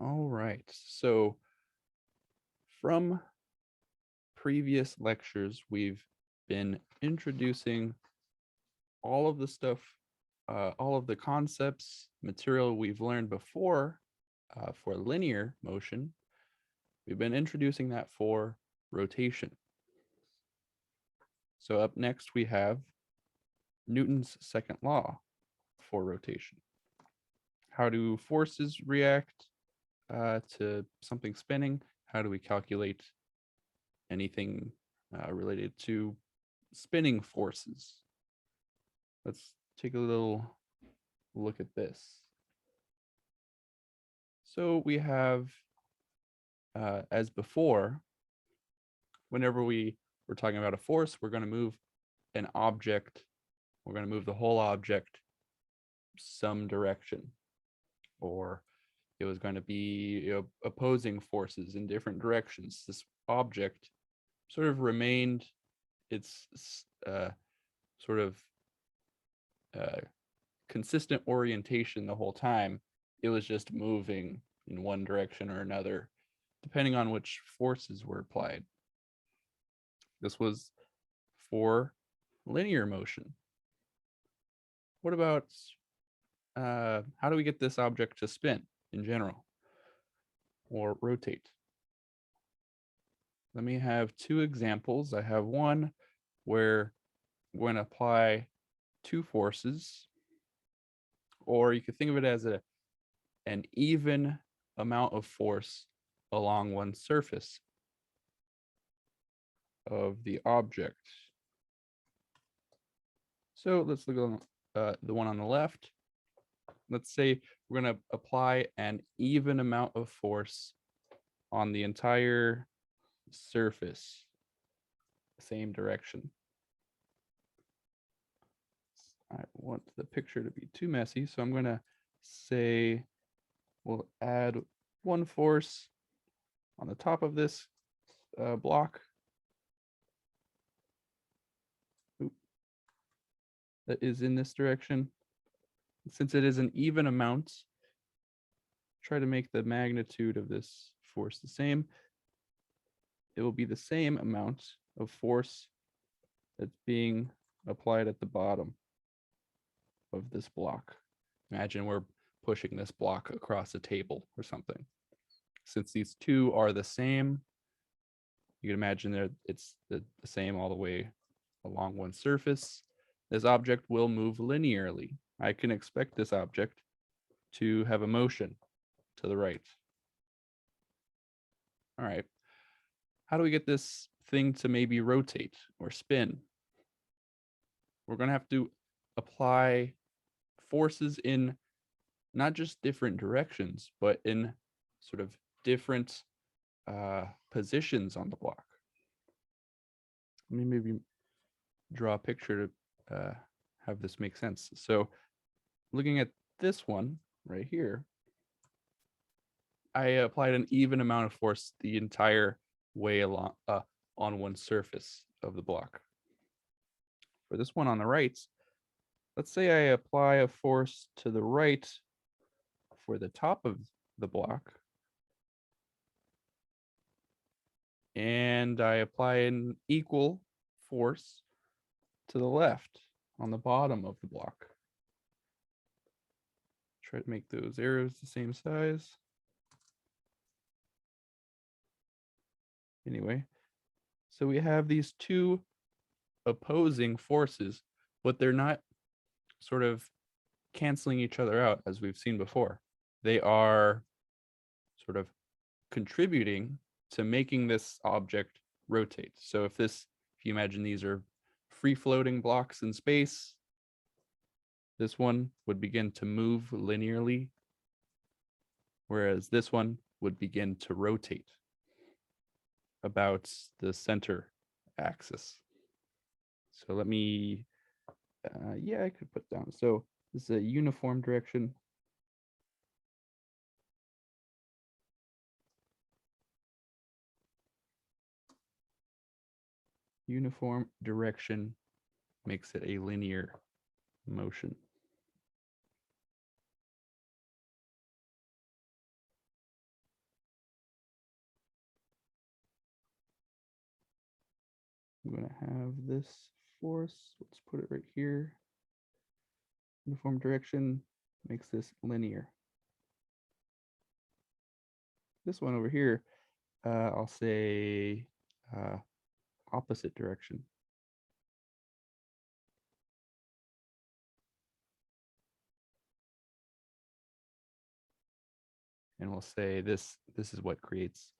All right. So from previous lectures, we've been introducing all of the stuff, all of the concepts, material we've learned before for linear motion. We've been introducing that for rotation. So up next, we have Newton's second law for rotation. How do forces react to something spinning? How do we calculate anything related to spinning forces? Let's take a little look at this. So we have, as before, whenever we're talking about a force, we're going to move an object. We're going to move the whole object some direction, or it was going to be opposing forces in different directions. This object sort of remained its sort of consistent orientation the whole time. It was just moving in one direction or another, depending on which forces were applied. This was for linear motion. What about how do we get this object to spin in general or rotate? Let me have two examples. I have one where we're going to apply two forces, or you could think of it as an even amount of force along one surface of the object. So let's look at the one on the left. Let's say we're going to apply an even amount of force on the entire surface, same direction. I want the picture to be too messy, so I'm going to say we'll add one force on the top of this block. That is in this direction. Since it is an even amount, try to make the magnitude of this force the same. It will be the same amount of force that's being applied at the bottom of this block. Imagine we're pushing this block across a table or something. Since these two are the same, you can imagine that it's the same all the way along one surface. This object will move linearly. I can expect this object to have a motion to the right. All right. How do we get this thing to maybe rotate or spin? We're going to have to apply forces in not just different directions, but in sort of different positions on the block. Let me maybe draw a picture to have this make sense. So looking at this one right here, I applied an even amount of force the entire way along on one surface of the block. For this one on the right, let's say I apply a force to the right for the top of the block, and I apply an equal force to the left on the bottom of the block. Try to make those arrows the same size. Anyway, so we have these two opposing forces, but they're not sort of canceling each other out as we've seen before. They are sort of contributing to making this object rotate. So if you imagine these are free floating blocks in space, this one would begin to move linearly, whereas this one would begin to rotate about the center axis. So let me, I could put down. So this is a uniform direction. Uniform direction makes it a linear motion. going to have this force. Let's put it right here. Uniform direction makes this linear. This one over here, I'll say opposite direction. And we'll say this is what creates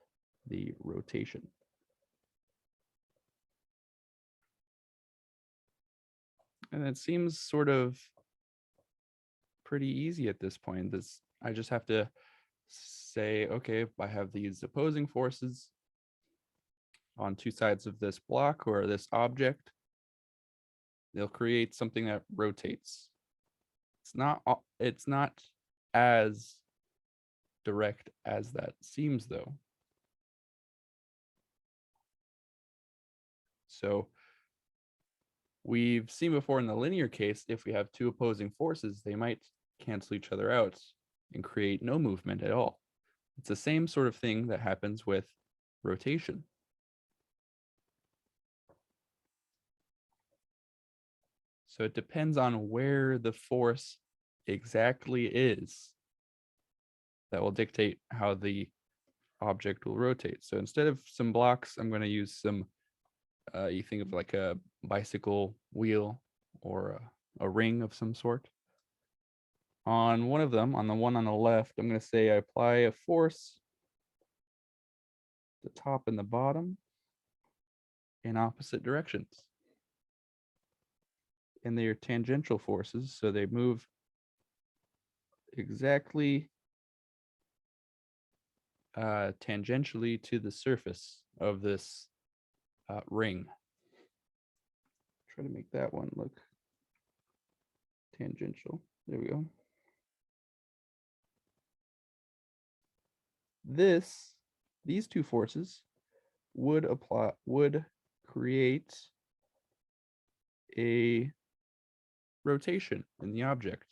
the rotation. And it seems sort of pretty easy at this point. I just have to say, okay, if I have these opposing forces on two sides of this block or this object, they'll create something that rotates. It's not as direct as that seems, though. So we've seen before in the linear case, if we have two opposing forces, they might cancel each other out and create no movement at all. It's the same sort of thing that happens with rotation. So it depends on where the force exactly is that will dictate how the object will rotate. So instead of some blocks, I'm going to use some, you think of like a bicycle wheel or a ring of some sort. On one of them, on the one on the left, I'm going to say I apply a force the top and the bottom in opposite directions. And they are tangential forces, so they move exactly tangentially to the surface of this ring. Try to make that one look tangential. There we go. These two forces would create a rotation in the object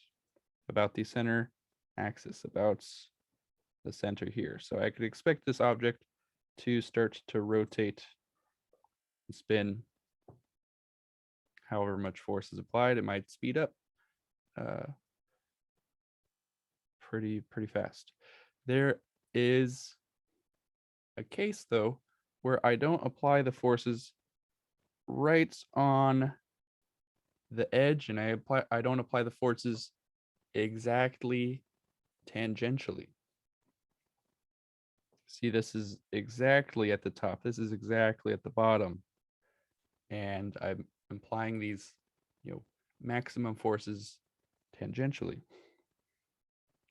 about the center axis, about the center here. So I could expect this object to start to rotate and spin. However much force is applied, it might speed up pretty fast. There is a case, though, where I don't apply the forces right on the edge, and I don't apply the forces exactly tangentially. See, this is exactly at the top. This is exactly at the bottom. And I'm applying these, maximum forces tangentially.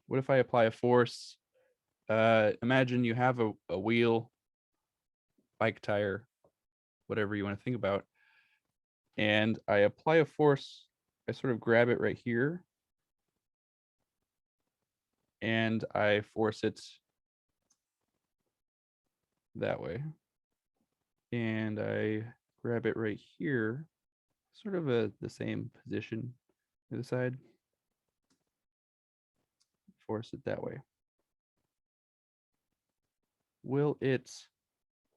What if I apply a force? Imagine you have a wheel, bike tire, whatever you want to think about, and I apply a force. I sort of grab it right here, and I force it that way. And I grab it right here, sort of the same position to the side. Force it that way. Will it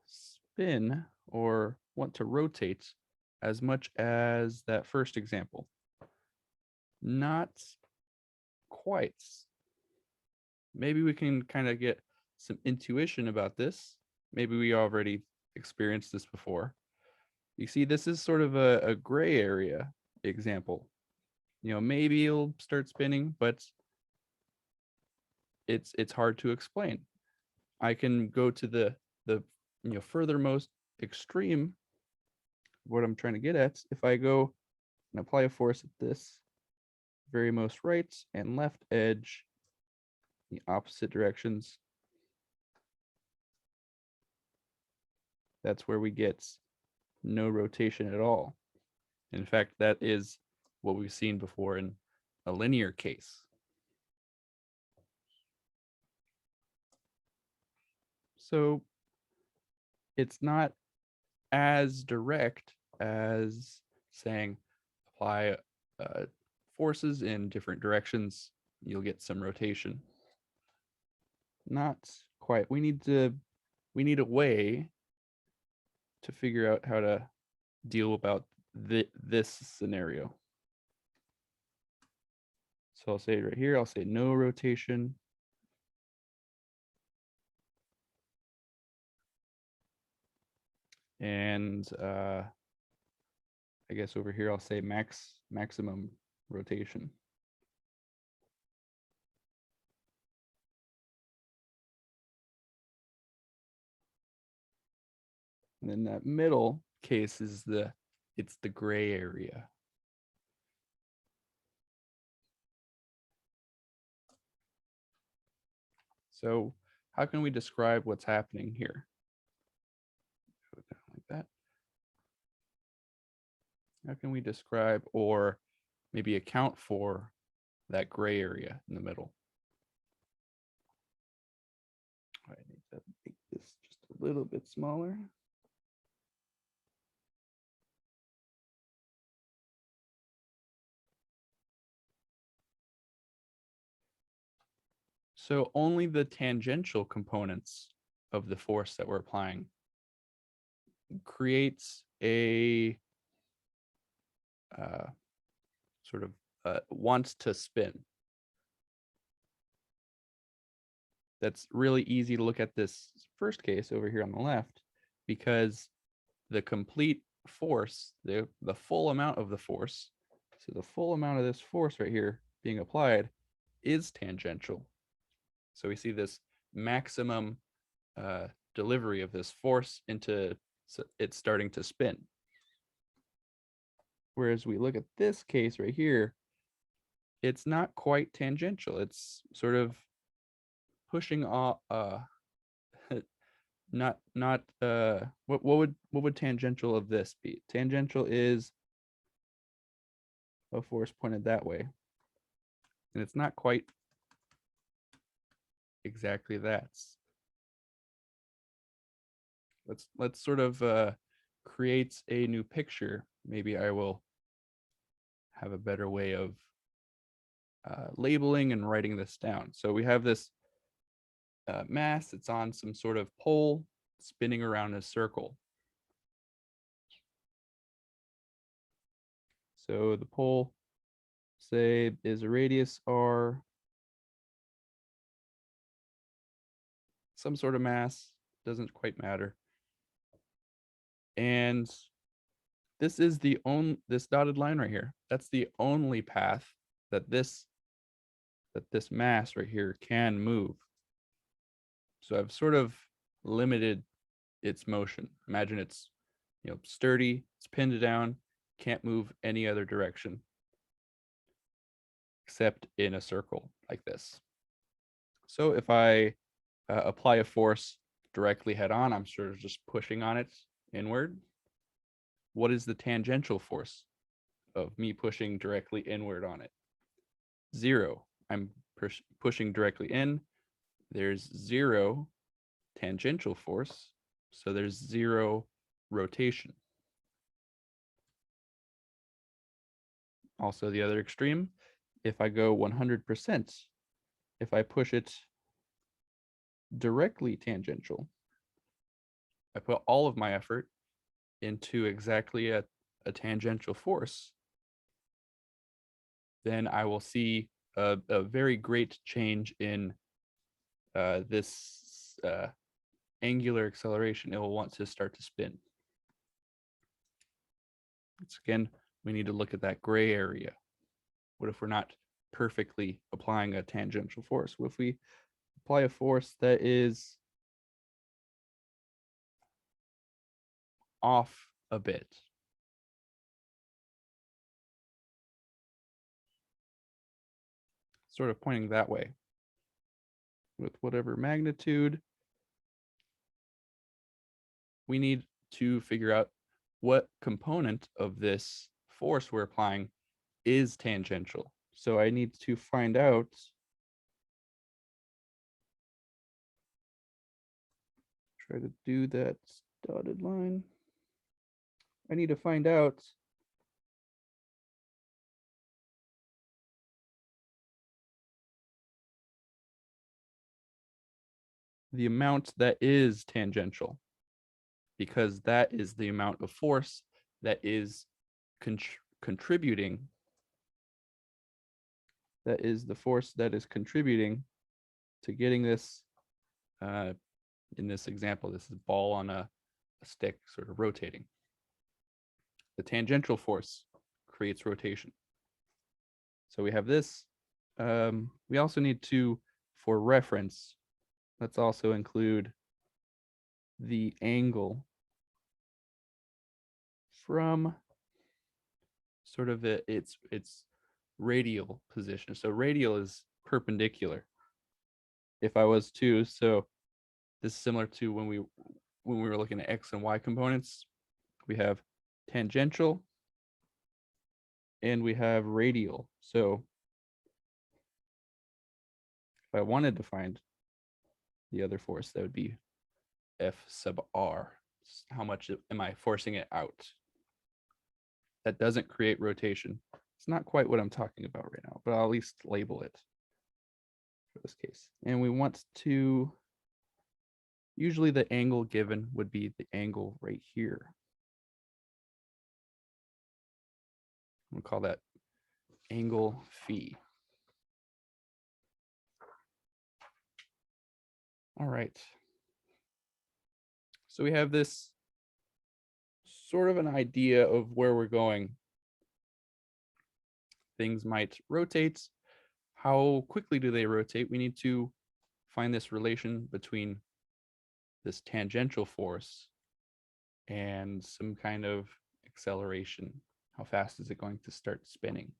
spin or want to rotate as much as that first example? Not quite. Maybe we can kind of get some intuition about this. Maybe we already experienced this before. You see, this is sort of a gray area example. Maybe it'll start spinning, but it's hard to explain. I can go to the furthermost extreme. What I'm trying to get at, if I go and apply a force at this very most right and left edge, the opposite directions, that's where we get no rotation at all. In fact, that is what we've seen before in a linear case. So it's not as direct as saying apply forces in different directions, you'll get some rotation. Not quite. We need a way to figure out how to deal about this scenario. So I'll say right here, I'll say no rotation. And I guess over here, I'll say maximum rotation. And then that middle case is it's the gray area. So how can we describe what's happening here? Like that. How can we describe or maybe account for that gray area in the middle? I need to make this just a little bit smaller. So only the tangential components of the force that we're applying creates a sort of wants to spin. That's really easy to look at this first case over here on the left, because the complete force, the full amount of the force, so the full amount of this force right here being applied is tangential. So we see this maximum delivery of this force into it's starting to spin. Whereas we look at this case right here, it's not quite tangential. It's sort of pushing off not what would tangential of this be? Tangential is a force pointed that way. And it's not quite exactly that. Let's sort of create a new picture. Maybe I will have a better way of labeling and writing this down. So we have this mass. It's on some sort of pole spinning around a circle. So the pole, say, is a radius r, some sort of mass, doesn't quite matter. And this is this dotted line right here. That's the only path that this mass right here can move. So I've sort of limited its motion. Imagine it's, sturdy, it's pinned down, can't move any other direction except in a circle like this. So if I apply a force directly head on, I'm sort of just pushing on it inward. What is the tangential force of me pushing directly inward on it? 0. I'm pushing directly in. There's 0 tangential force, so there's 0 rotation. Also, the other extreme, if I go 100%, if I push it directly tangential, I put all of my effort into exactly a tangential force, then I will see a very great change in this angular acceleration. It will want to start to spin. Once again, we need to look at that gray area. What if we're not perfectly applying a tangential force? What if we apply a force that is off a bit? Sort of pointing that way. With whatever magnitude, we need to figure out what component of this force we're applying is tangential. So I need to find out try to do that dotted line. I need to find out the amount that is tangential, because that is the amount of force that is contributing, that is the force that is contributing to getting this, in this example, this is ball on a stick sort of rotating. The tangential force creates rotation. So we have this. We also need to, for reference, let's also include the angle from sort of its radial position. So radial is perpendicular. If I was to, so this is similar to when we were looking at x and y components. We have tangential and we have radial. So if I wanted to find the other force, that would be F sub R. How much am I forcing it out? That doesn't create rotation. It's not quite what I'm talking about right now, but I'll at least label it for this case. And we want to, usually the angle given would be the angle right here. We'll call that angle phi. All right. So we have this sort of an idea of where we're going. Things might rotate. How quickly do they rotate? We need to find this relation between this tangential force and some kind of acceleration. How fast is it going to start spinning?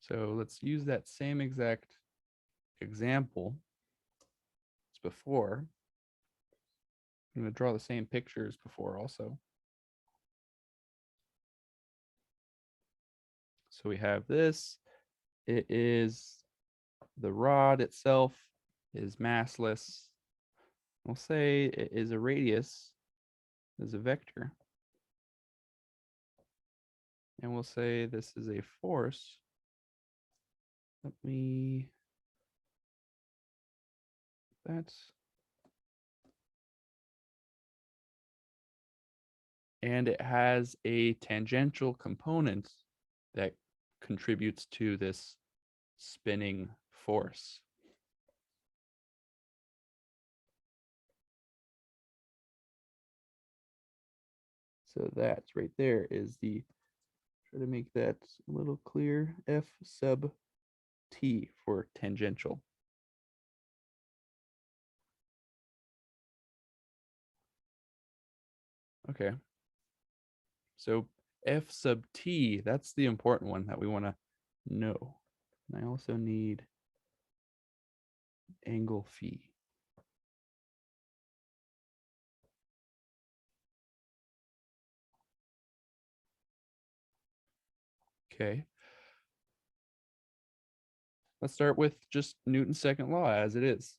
So let's use that same exact example as before. I'm going to draw the same picture as before also. So we have this. It is the rod itself is massless. We'll say it is a radius, is a vector. And we'll say this is a force. Let me, that's, and it has a tangential component that contributes to this spinning force. So that's right there is the, try to make that a little clear, F sub T for tangential. Okay. So F sub T, that's the important one that we want to know. And I also need angle phi. Okay. Let's start with just Newton's second law as it is.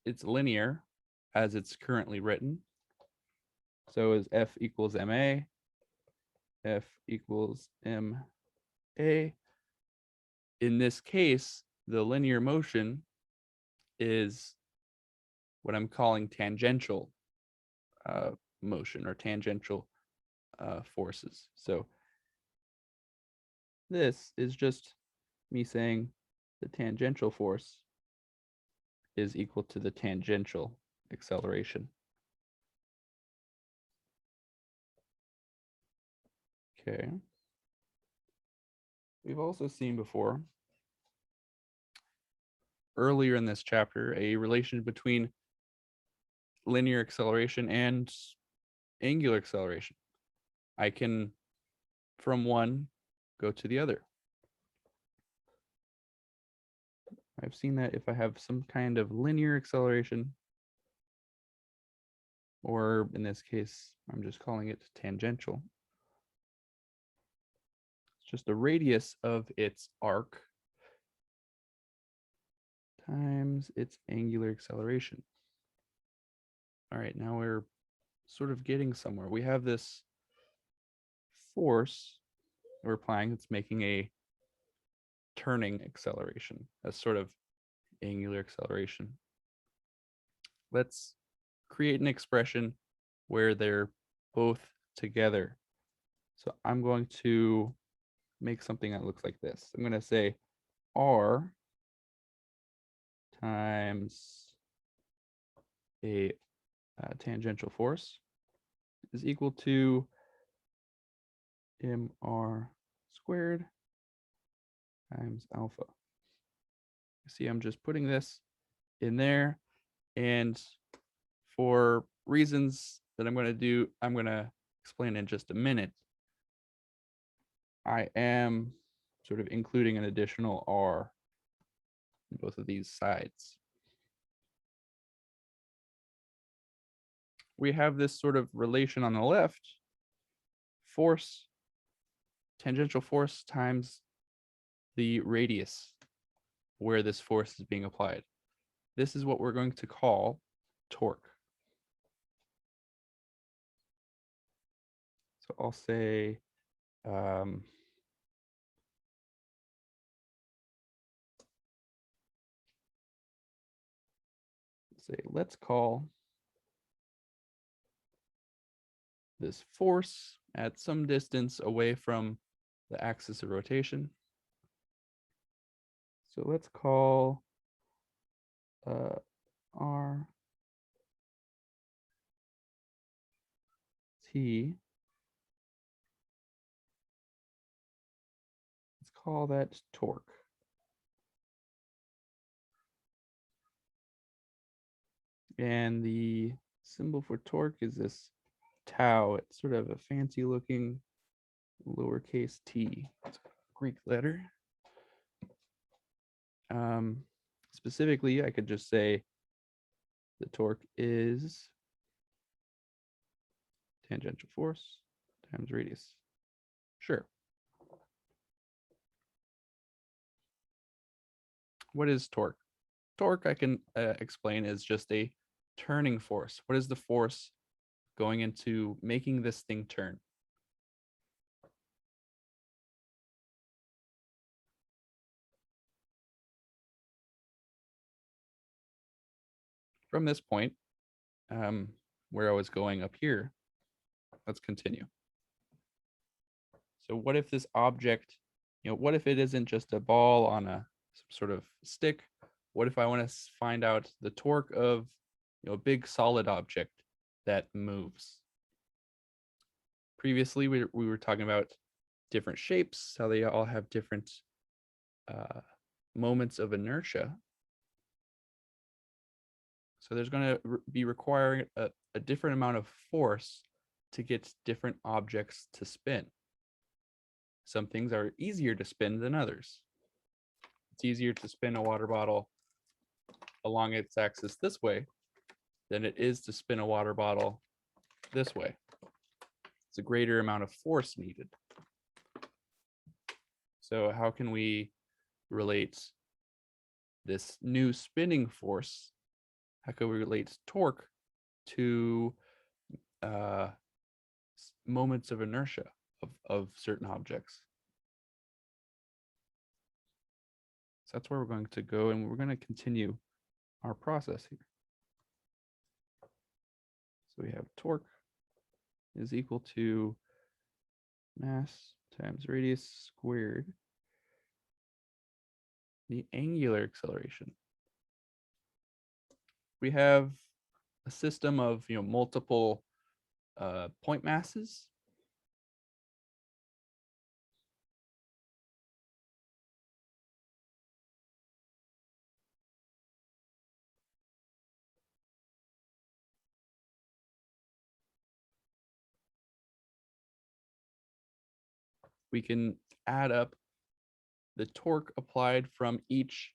It's linear as it's currently written. So is F equals ma, F equals ma. In this case, the linear motion is what I'm calling tangential motion or tangential forces. So this is just me saying the tangential force is equal to the tangential acceleration. Okay. We've also seen before, earlier in this chapter, a relation between linear acceleration and angular acceleration. I can, from one, go to the other. I've seen that if I have some kind of linear acceleration, or in this case, I'm just calling it tangential. It's just the radius of its arc times its angular acceleration. All right, now we're sort of getting somewhere. We have this force we're applying. It's making a turning acceleration, as sort of angular acceleration. Let's create an expression where they're both together. So I'm going to make something that looks like this. I'm going to say R times a tangential force is equal to mr squared times alpha. You see, I'm just putting this in there, and for reasons that I'm going to explain in just a minute, I am sort of including an additional r in both of these sides. We have this sort of relation on the left, force, tangential force times the radius where this force is being applied. This is what we're going to call torque. So I'll say let's call this force at some distance away from the axis of rotation. So let's call R T. Let's call that torque. And the symbol for torque is this tau. It's sort of a fancy looking lowercase t. It's a Greek letter. Specifically, I could just say the torque is tangential force times radius. Sure. What is torque? Torque, I can explain, is just a turning force. What is the force going into making this thing turn? From this point, where I was going up here, let's continue. So what if this object, what if it isn't just a ball on some sort of stick? What if I want to find out the torque of a big solid object that moves? Previously, we were talking about different shapes, how they all have different moments of inertia. So there's going to be requiring a different amount of force to get different objects to spin. Some things are easier to spin than others. It's easier to spin a water bottle along its axis this way than it is to spin a water bottle this way. It's a greater amount of force needed. So how can we relate this new spinning force? How can we relate torque to moments of inertia of certain objects? So that's where we're going to go, and we're going to continue our process here. So we have torque is equal to mass times radius squared, the angular acceleration. We have a system of multiple point masses. We can add up the torque applied from each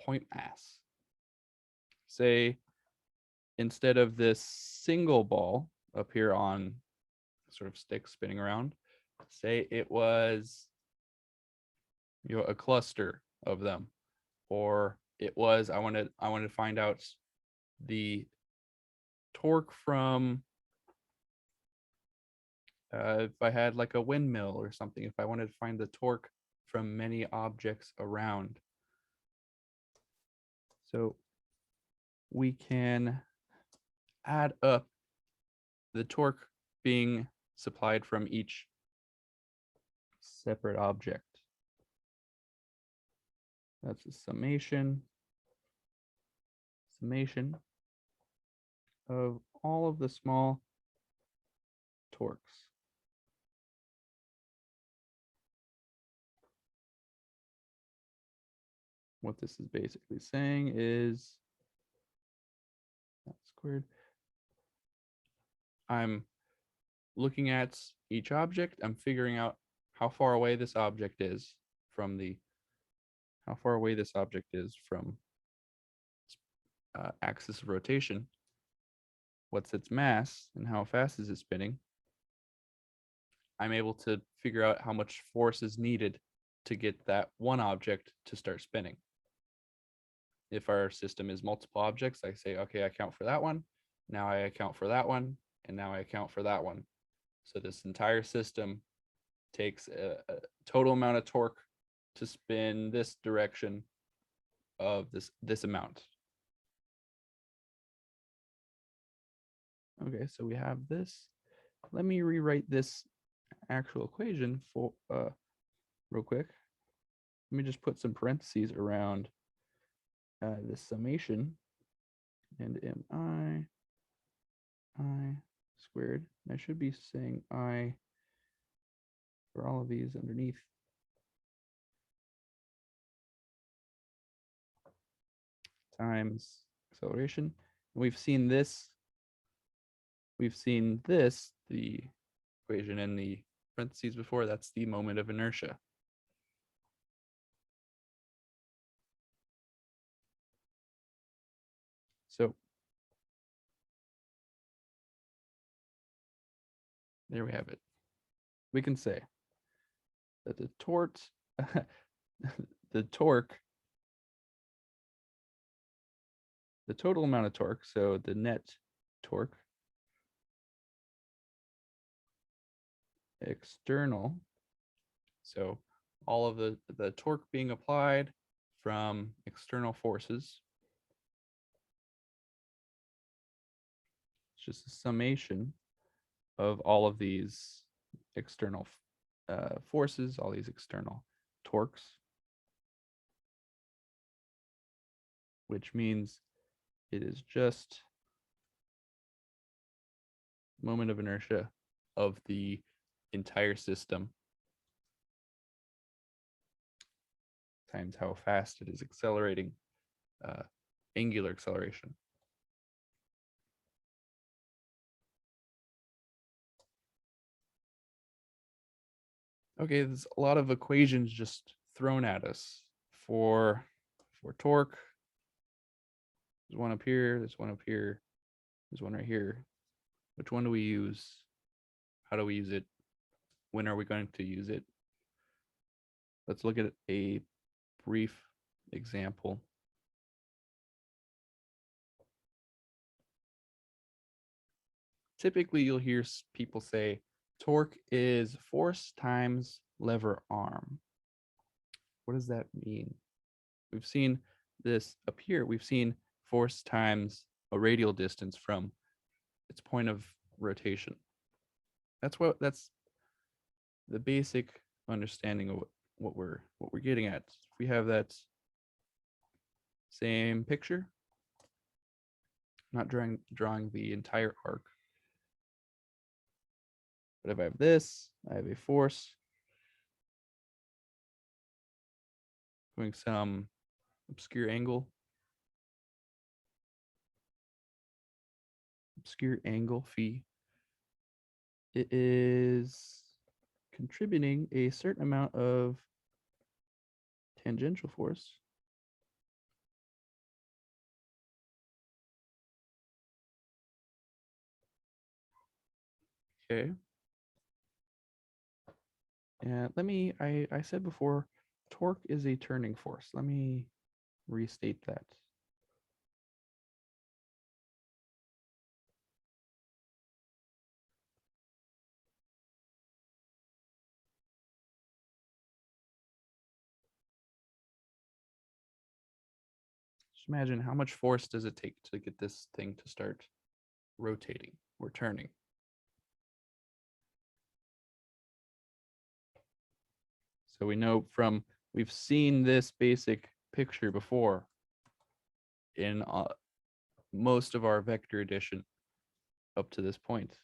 point mass. Say, instead of this single ball up here on sort of stick spinning around, say it was a cluster of them, or it was I wanted to find out the torque from if I had like a windmill or something. If I wanted to find the torque from many objects around. So we can add up the torque being supplied from each separate object. That's a summation of all of the small torques. What this is basically saying is that squared. I'm looking at each object. I'm figuring out how far away this object is from axis of rotation. What's its mass and how fast is it spinning? I'm able to figure out how much force is needed to get that one object to start spinning. If our system is multiple objects, I say, okay, I account for that one. Now I account for that one. And now I account for that one. So this entire system takes a total amount of torque to spin this direction of this amount. Okay, so we have this. Let me rewrite this actual equation for real quick. Let me just put some parentheses around this summation and mi I squared. I should be saying I for all of these underneath. Times acceleration. We've seen this, the equation in the parentheses before, that's the moment of inertia. So there we have it. We can say that the torque, the total amount of torque, so the net torque, external, so all of the torque being applied from external forces, it's just a summation of all of these external forces, all these external torques, which means it is just moment of inertia of the entire system times how fast it is accelerating, angular acceleration. Okay, there's a lot of equations just thrown at us for torque. There's one up here, there's one up here, there's one right here. Which one do we use? How do we use it? When are we going to use it? Let's look at a brief example. Typically, you'll hear people say, torque is force times lever arm. What does that mean? We've seen this up here. We've seen force times a radial distance from its point of rotation. That's the basic understanding of what we're getting at. If we have that same picture, not drawing the entire arc, but if I have this, I have a force going some obscure angle phi. It is contributing a certain amount of tangential force. Okay. And I said before, torque is a turning force. Let me restate that. Just imagine how much force does it take to get this thing to start rotating or turning. So we know we've seen this basic picture before in most of our vector addition up to this point.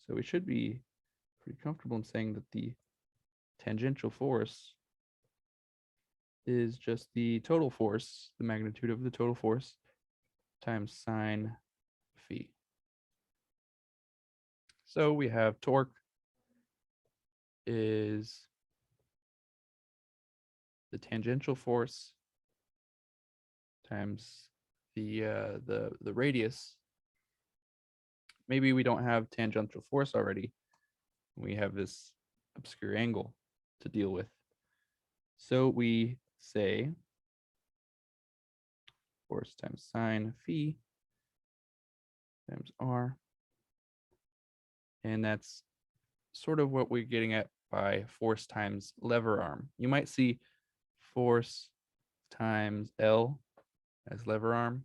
So we should be pretty comfortable in saying that the tangential force is just the total force, the magnitude of the total force, times sine phi. So we have torque is the tangential force times the radius. Maybe we don't have tangential force already. We have this obscure angle to deal with. So we say force times sine phi times r. And that's sort of what we're getting at by force times lever arm. You might see force times L as lever arm.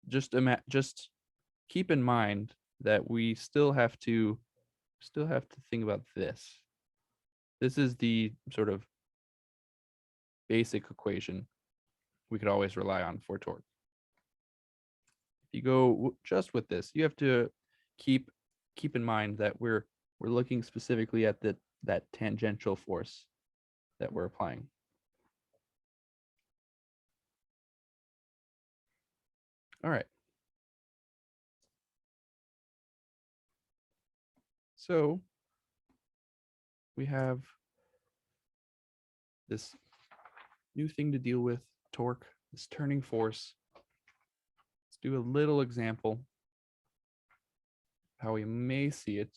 Just keep in mind that we still have to think about this. This is the sort of basic equation we could always rely on for torque. If you go just with this, you have to keep in mind that we're looking specifically at that tangential force that we're applying. All right. So we have this new thing to deal with, torque, this turning force. Let's do a little example how we may see it.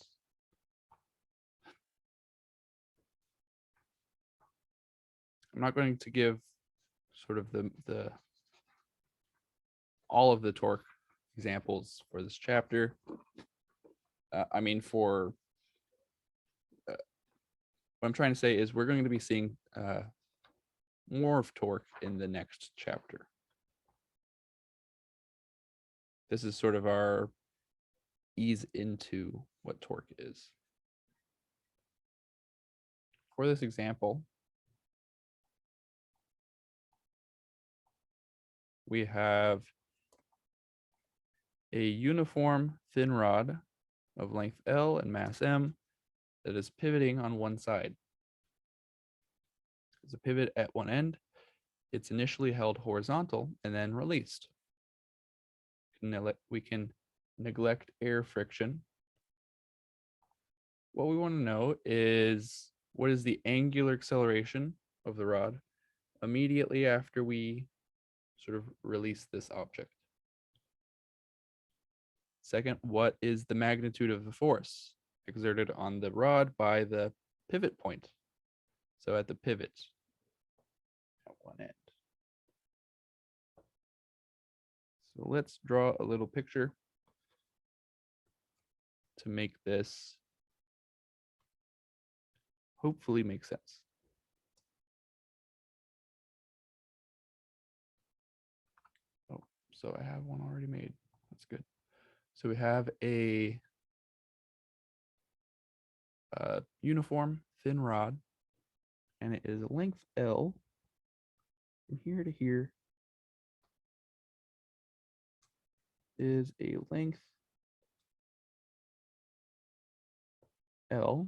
I'm not going to give sort of the all of the torque examples for this chapter. I mean, for what I'm trying to say is we're going to be seeing more of torque in the next chapter. This is sort of our ease into what torque is. For this example, we have a uniform thin rod of length L and mass M that is pivoting on one side. There's a pivot at one end. It's initially held horizontal and then released. We can neglect air friction. What we want to know is what is the angular acceleration of the rod immediately after we sort of release this object. Second, what is the magnitude of the force exerted on the rod by the pivot point? So at the pivot at one end. So let's draw a little picture to make this hopefully make sense. Oh, so I have one already made. That's good. So we have a uniform thin rod, and it is a length L from here to here is a length L,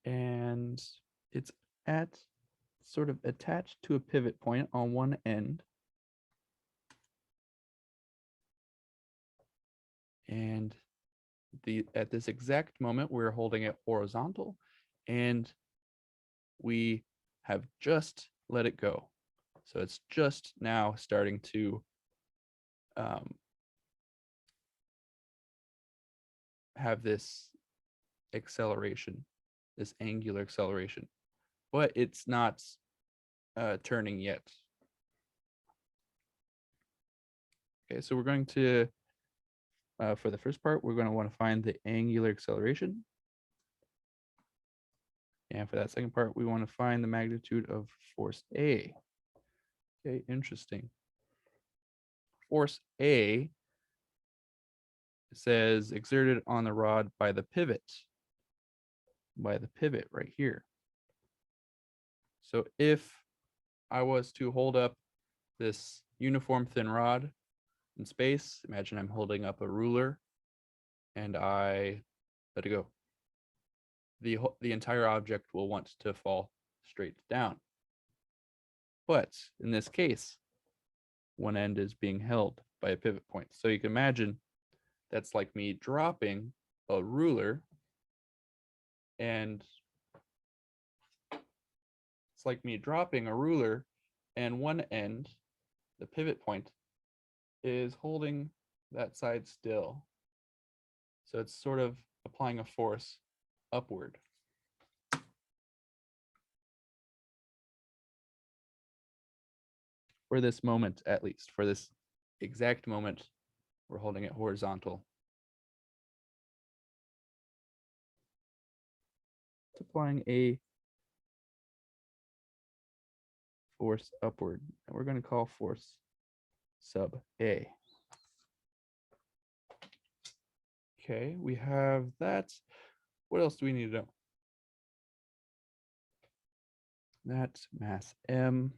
and it's sort of attached to a pivot point on one end. And at this exact moment, we're holding it horizontal, and we have just let it go. So it's just now starting to have this acceleration, this angular acceleration, but it's not turning yet. Okay, so we're going to, for the first part, we're going to want to find the angular acceleration. And for that second part, we want to find the magnitude of force A. Okay, interesting. Force A says exerted on the rod by the pivot right here. So if I was to hold up this uniform thin rod in space, imagine I'm holding up a ruler and I let it go. The entire object will want to fall straight down. But in this case, one end is being held by a pivot point. So you can imagine that's like me dropping a ruler, and it's like me dropping a ruler, and one end, the pivot point, is holding that side still. So it's sort of applying a force upward. For this moment, at least, for this exact moment, we're holding it horizontal. It's applying a force upward, and we're going to call force sub A. Okay, we have that. What else do we need to know? That's mass M.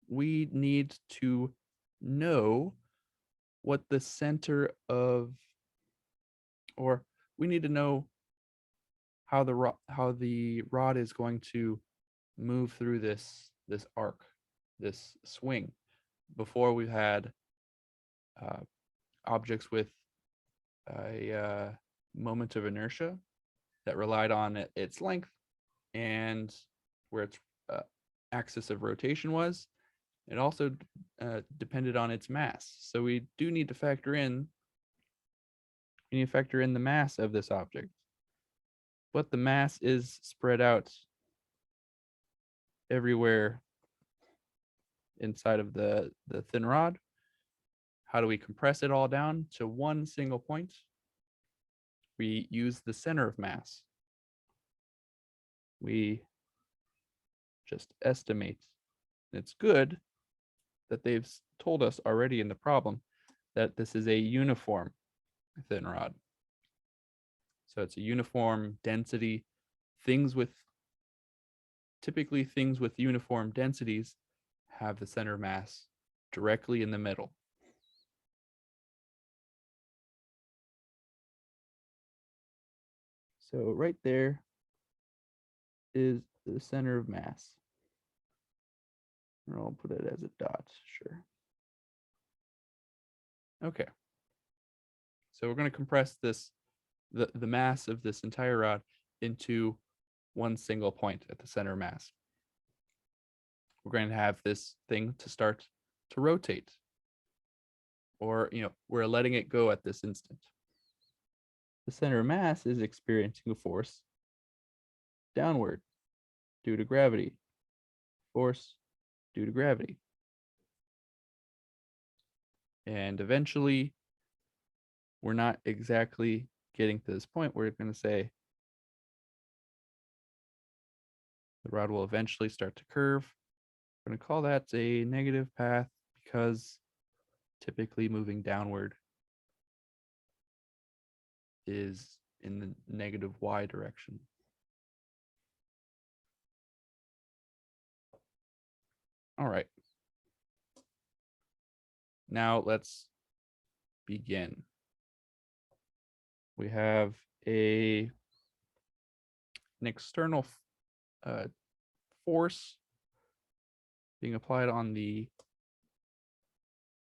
We need to know what the center of, or we need to know how the rod is going to move through this arc, this swing. Before we've had objects with a moment of inertia that relied on its length and where its axis of rotation was. It also depended on its mass. So we do need to factor in, the mass of this object. But the mass is spread out everywhere inside of the thin rod. How do we compress it all down to one single point? We use the center of mass. We just estimate. It's good that they've told us already in the problem that this is a uniform thin rod. So it's a uniform density. Typically things with uniform densities have the center of mass directly in the middle. So right there is the center of mass. And I'll put it as a dot, sure. Okay. So we're going to compress the mass of this entire rod into one single point at the center of mass. We're going to have this thing to start to rotate, or we're letting it go at this instant. The center of mass is experiencing a force downward due to gravity. Force due to gravity. And eventually, we're not exactly getting to this point. We're going to say the rod will eventually start to curve. We're going to call that a negative path because typically moving downward is in the negative y direction. All right. Now let's begin. We have an external force being applied on the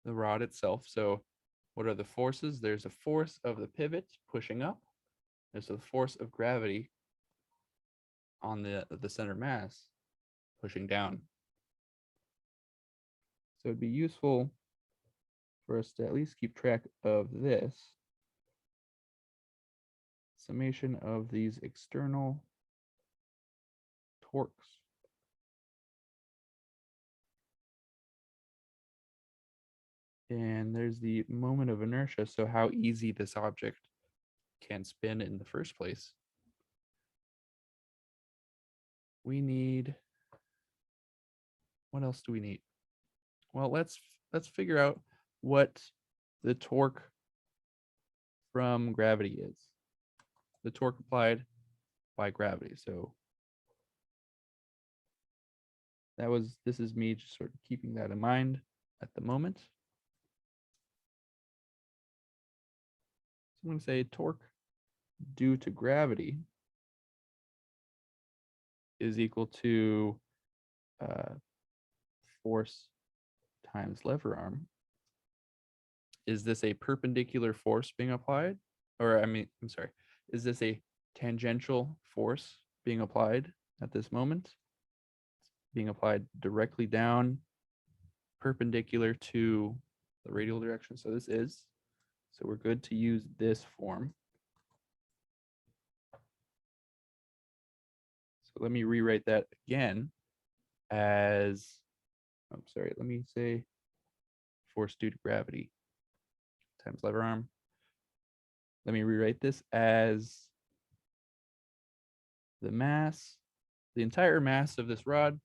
rod itself. So what are the forces? There's a force of the pivot pushing up. There's a force of gravity on the center mass pushing down. So it'd be useful for us to at least keep track of this summation of these external torques. And there's the moment of inertia, so how easy this object can spin in the first place. we need, what else do we need? Well, let's figure out what the torque from gravity is. The torque applied by gravity. So this is me just sort of keeping that in mind at the moment. So I'm going to say torque due to gravity is equal to force times lever arm. Is this a perpendicular force being applied? Or I'm sorry, is this a tangential force being applied at this moment? Being applied directly down, perpendicular to the radial direction. So this is, so we're good to use this form. So let me rewrite that again as, I'm sorry, let me say force due to gravity times lever arm. Let me rewrite this as the mass, the entire mass of this rod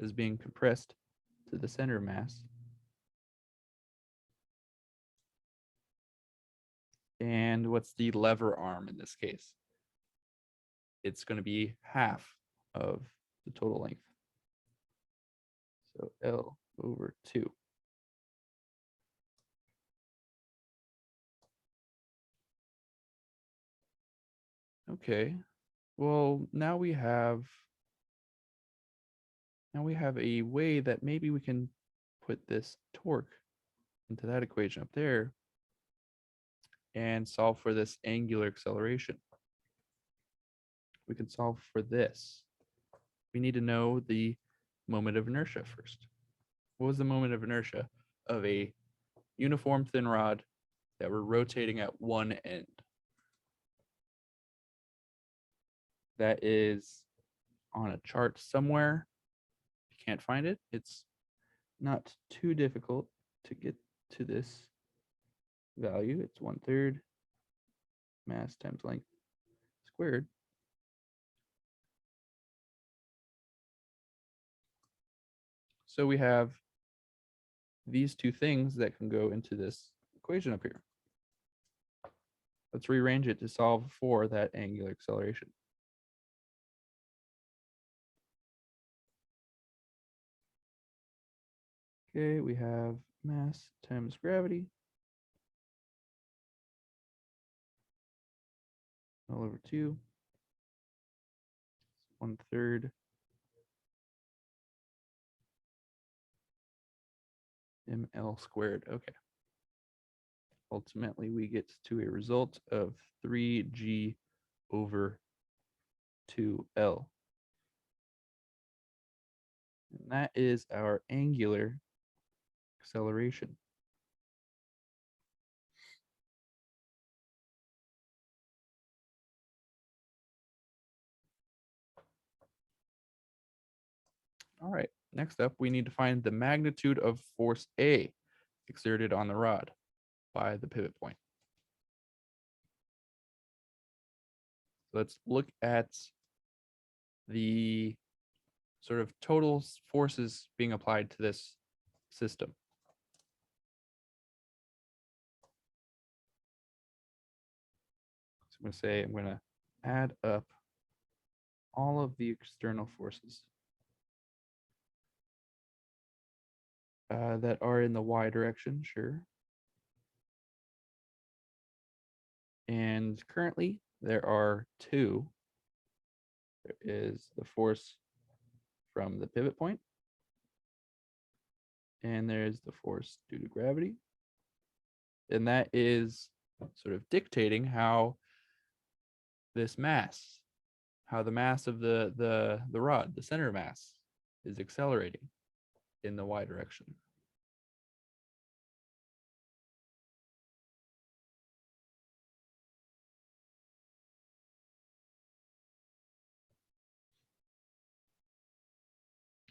is being compressed to the center of mass. And what's the lever arm in this case? It's going to be half of the total length. So L over 2. Okay, well, now we have a way that maybe we can put this torque into that equation up there and solve for this angular acceleration. We can solve for this. We need to know the moment of inertia first. What was the moment of inertia of a uniform thin rod that we're rotating at one end? That is on a chart somewhere. If you can't find it, it's not too difficult to get to this value. It's 1/3 mass times length squared. So we have these two things that can go into this equation up here. Let's rearrange it to solve for that angular acceleration. Okay, we have mass times gravity all over 2. 1/3 ml squared. Okay. Ultimately, we get to a result of 3g over 2l. And that is our angular acceleration. All right, next up, we need to find the magnitude of force A exerted on the rod by the pivot point. Let's look at the sort of total forces being applied to this system. So I'm going to say I'm going to add up all of the external forces that are in the y direction, sure. And currently there are 2. There is the force from the pivot point, and there's the force due to gravity. And that is sort of dictating how this mass, how the mass of the rod, the center mass, is accelerating in the y direction.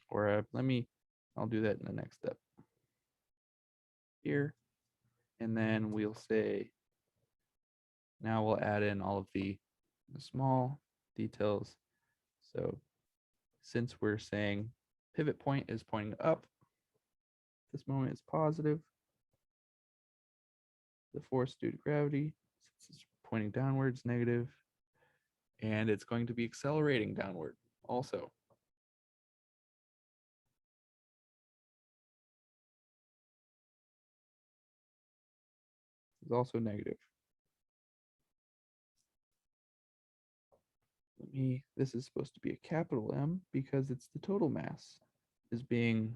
Or I'll do that in the next step here. And then we'll say, now we'll add in all of the small details. So since we're saying pivot point is pointing up, this moment is positive. The force due to gravity, since it's pointing downwards, negative. And it's going to be accelerating downward also. It's also negative. This is supposed to be a capital M because it's the total mass is being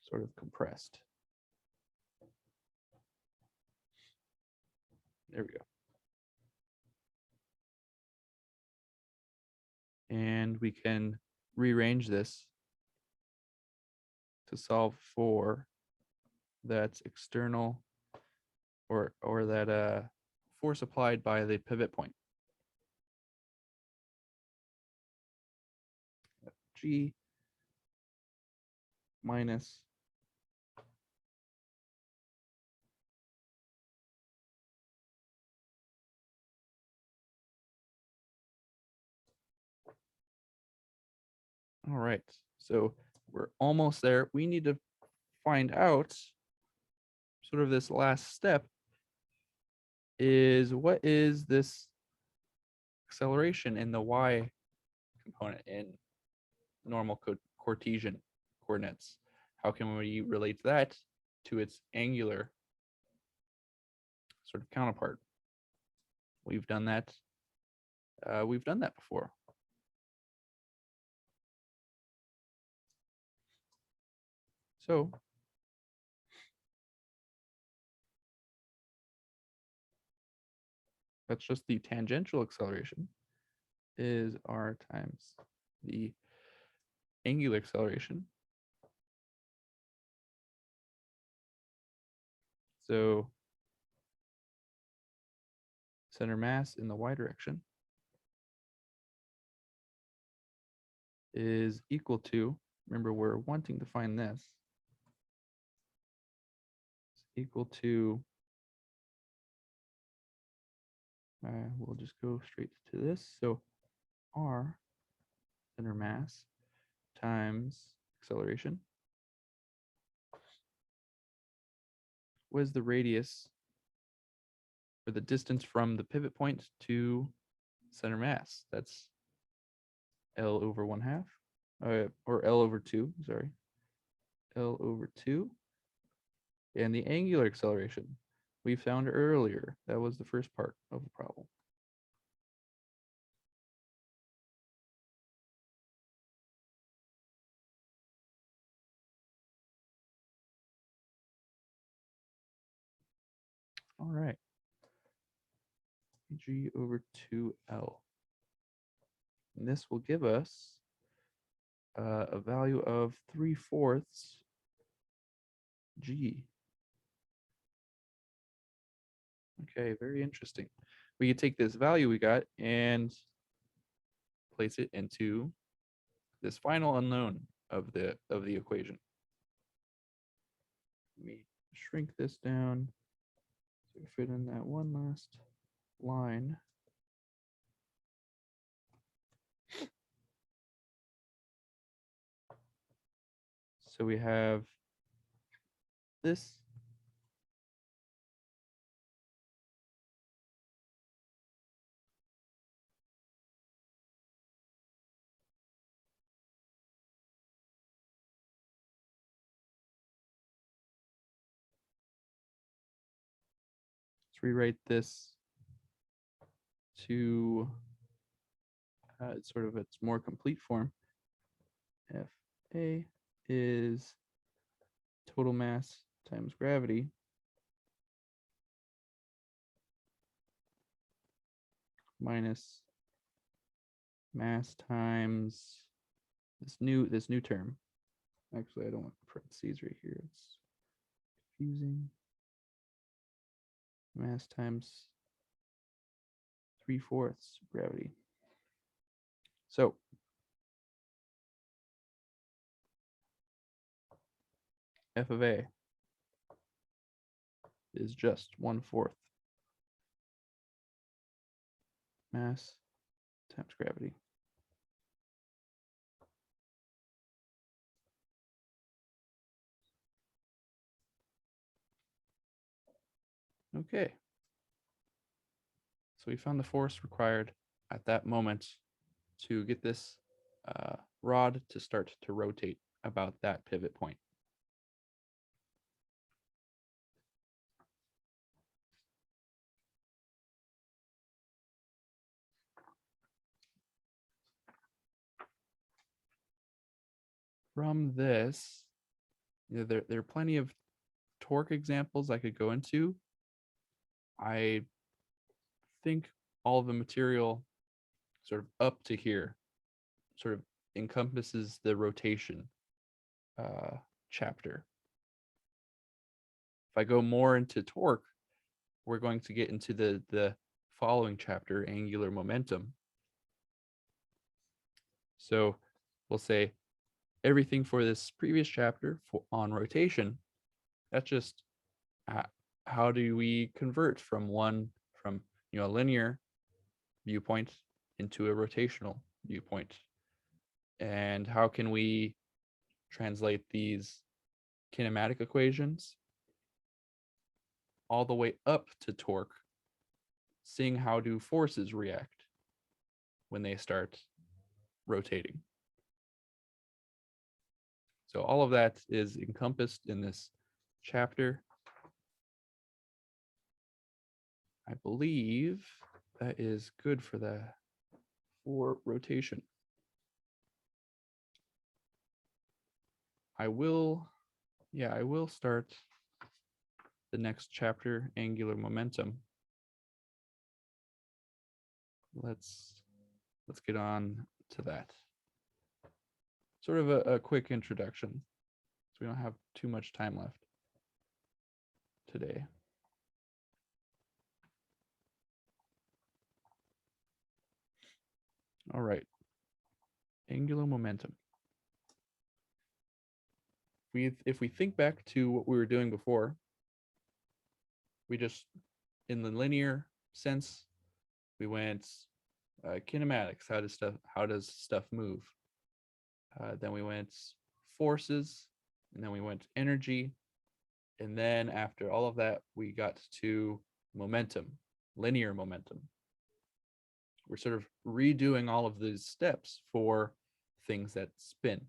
sort of compressed. There we go. And we can rearrange this to solve for that external or that force applied by the pivot point. G minus all right, so we're almost there. We need to find out sort of this last step is what is this acceleration in the y component in normal Cartesian coordinates? How can we relate that to its angular sort of counterpart? We've done that. We've done that before. So that's just the tangential acceleration is r times the angular acceleration. So center mass in the y direction is equal to, remember we're wanting to find this, it's equal to, we'll just go straight to this. So r center mass times acceleration. What is the radius or the distance from the pivot point to center mass? That's L over 1/2, or L over 2, sorry. L over 2. And the angular acceleration we found earlier, that was the first part of the problem. All right. G over 2L. And this will give us a value of 3/4 G. Okay, very interesting. We could take this value we got and place it into this final unknown of the equation. Let me shrink this down to fit in that one last line. So we have this. Let's rewrite this to sort of its more complete form. Fa is total mass times gravity minus mass times this new term. Actually, I don't want parentheses right here. It's confusing. Mass times 3/4 gravity. So F of A is just 1/4 mass times gravity. Okay. So we found the force required at that moment to get this rod to start to rotate about that pivot point. From this, there are plenty of torque examples I could go into. I think all of the material sort of up to here sort of encompasses the rotation chapter. If I go more into torque, we're going to get into the following chapter, angular momentum. So we'll say everything for this previous chapter on rotation, that's just how do we convert from a linear viewpoint into a rotational viewpoint, and how can we translate these kinematic equations all the way up to torque, seeing how do forces react when they start rotating. So all of that is encompassed in this chapter. I believe that is good for rotation. I will start the next chapter, angular momentum. Let's get on to that. Sort of a quick introduction, so we don't have too much time left today. All right, angular momentum. If we think back to what we were doing before, we just, in the linear sense, we went kinematics. How does stuff move? Then we went forces, and then we went energy, and then after all of that, we got to momentum, linear momentum. We're sort of redoing all of these steps for things that spin.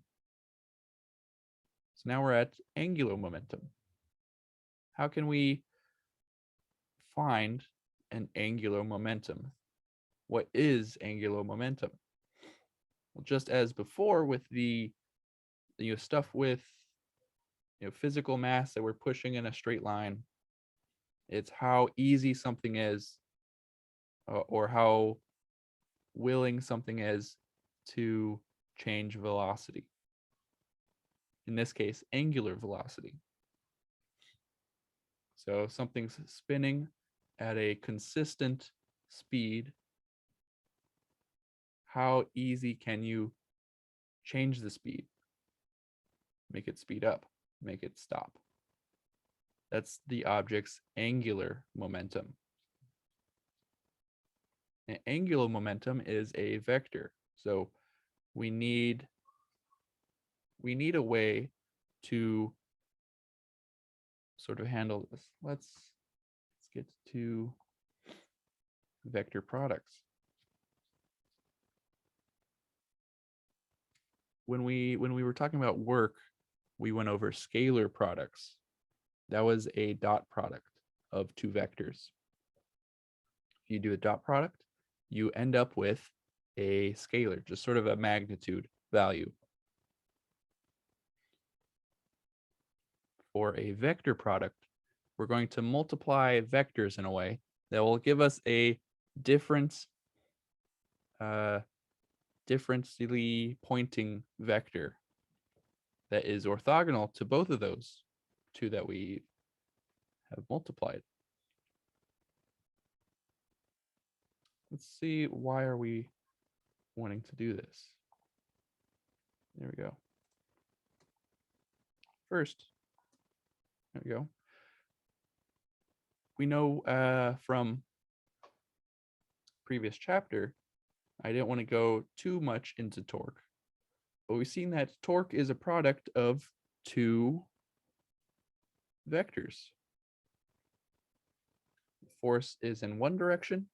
So now we're at angular momentum. How can we find an angular momentum? What is angular momentum? Well, just as before with the stuff with physical mass that we're pushing in a straight line, it's how easy something is, or how willing something is to change velocity. In this case, angular velocity. So something's spinning at a consistent speed. How easy can you change the speed? Make it speed up, make it stop. That's the object's angular momentum. And angular momentum is a vector. So we need a way to sort of handle this. Let's get to vector products. When we were talking about work, we went over scalar products. That was a dot product of two vectors. If you do a dot product, you end up with a scalar, just sort of a magnitude value. For a vector product, we're going to multiply vectors in a way that will give us a differently pointing vector that is orthogonal to both of those two that we have multiplied. Let's see, why are we wanting to do this? There we go. First, there we go. We know from previous chapter, I didn't want to go too much into torque, but we've seen that torque is a product of two vectors. force is in one direction,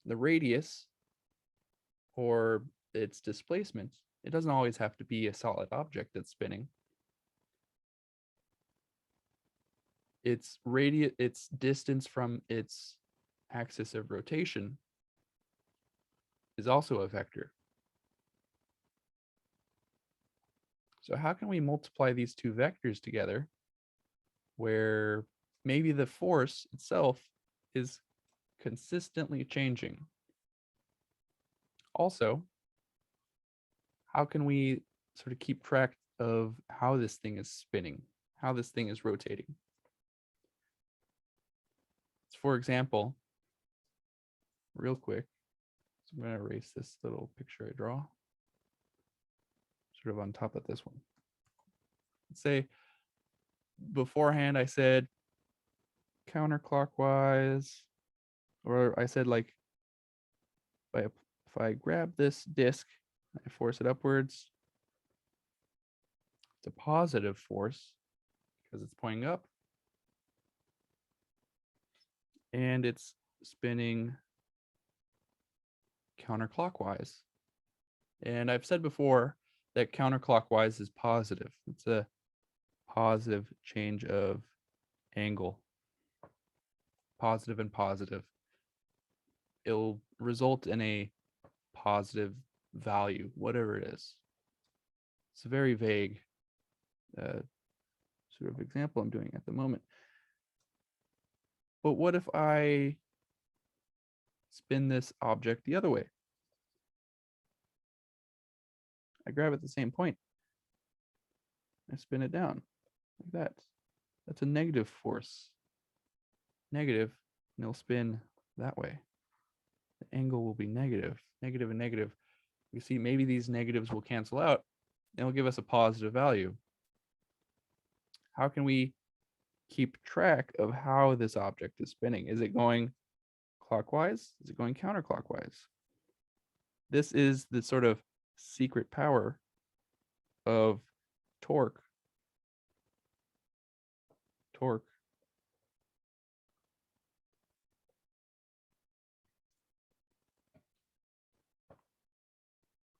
the radius or its displacement, it doesn't always have to be a solid object that's spinning. Its distance from its axis of rotation is also a vector. So how can we multiply these two vectors together where maybe the force itself is consistently changing? Also, how can we sort of keep track of how this thing is spinning, how this thing is rotating? So for example, real quick, so I'm going to erase this little picture I draw, sort of on top of this one. Let's say beforehand I said counterclockwise, or I said like if I grab this disc, I force it upwards, it's a positive force because it's pointing up, and it's spinning counterclockwise. And I've said before that counterclockwise is positive. It's a positive change of angle, positive and positive. It'll result in a positive value, whatever it is. It's a very vague sort of example I'm doing at the moment. But what if I spin this object the other way? I grab at the same point. I spin it down like that. That's a negative force. Negative, and it'll spin that way. The angle will be negative, negative and negative. You see, maybe these negatives will cancel out and it'll give us a positive value. How can we keep track of how this object is spinning? Is it going clockwise? Is it going counterclockwise? This is the sort of secret power of torque. Torque.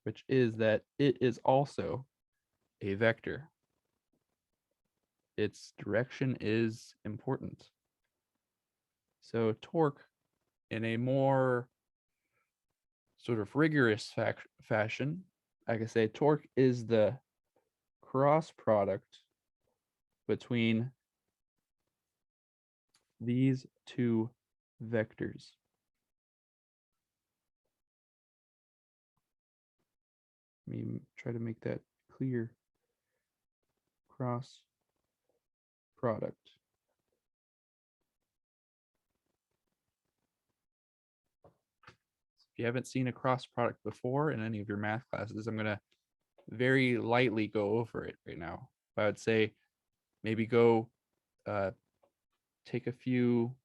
Which is that it is also a vector. Its direction is important. So torque, in a more sort of rigorous fashion, I can say torque is the cross product between these two vectors. Let me try to make that clear. Cross product. If you haven't seen a cross product before in any of your math classes, I'm going to very lightly go over it right now. I would say maybe go take a few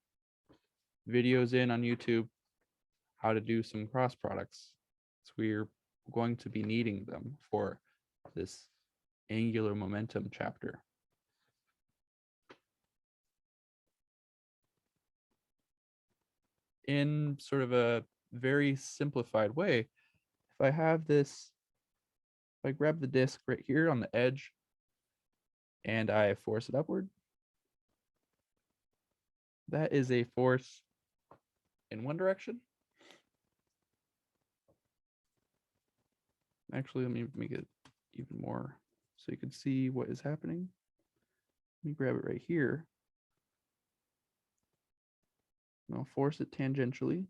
videos in on YouTube, how to do some cross products. So we're going to be needing them for this angular momentum chapter. In sort of a very simplified way, if I have this, if I grab the disc right here on the edge and I force it upward, that is a force in one direction. Actually, let me make it even more so you can see what is happening. Let me grab it right here. And I'll force it tangentially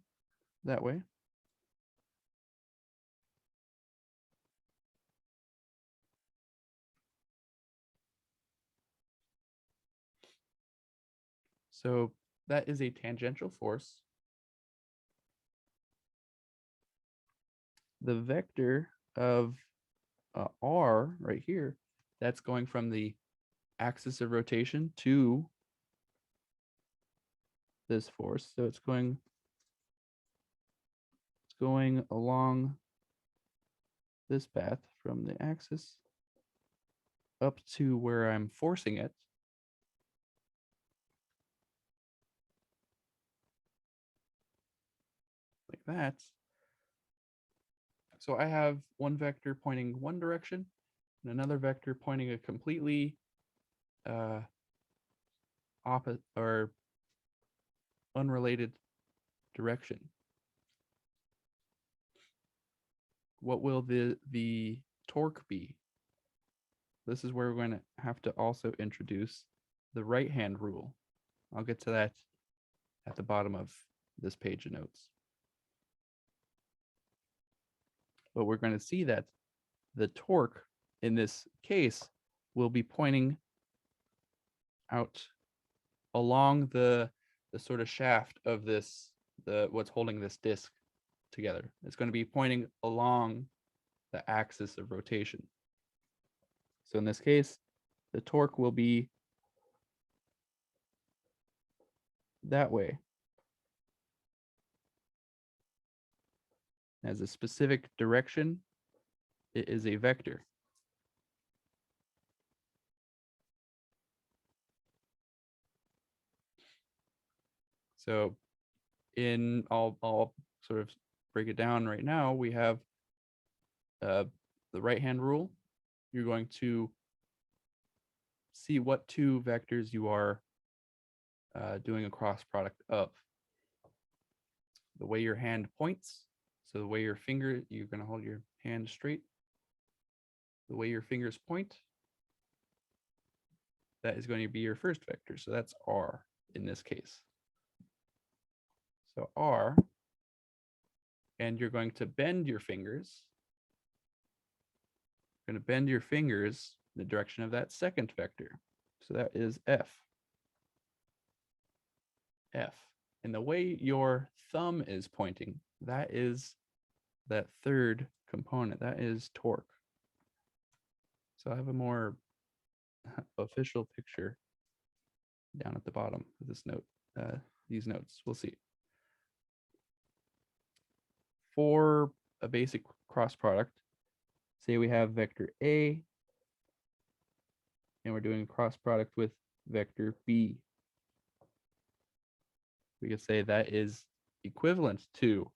that way. So that is a tangential force. The vector of r right here, that's going from the axis of rotation to this force. So it's going along this path from the axis up to where I'm forcing it. that. So I have one vector pointing one direction and another vector pointing a completely opposite or unrelated direction. What will the torque be? This is where we're going to have to also introduce the right-hand rule. I'll get to that at the bottom of this page of notes. But we're going to see that the torque in this case will be pointing out along the sort of shaft of this, what's holding this disc together. It's going to be pointing along the axis of rotation. So in this case, the torque will be that way. As a specific direction, it is a vector. So I'll sort of break it down right now. We have the right-hand rule. You're going to see what two vectors you are doing a cross product of. The way your hand points, so the way your finger, you're going to hold your hand straight. The way your fingers point, that is going to be your first vector. So that's R in this case. So R, and you're going to bend your fingers. You're going to bend your fingers in the direction of that second vector. So that is F. F. And the way your thumb is pointing, that is that third component. That is torque. So I have a more official picture down at the bottom of this note, these notes. We'll see. For a basic cross product, say we have vector A, and we're doing a cross product with vector B. We could say that is equivalent to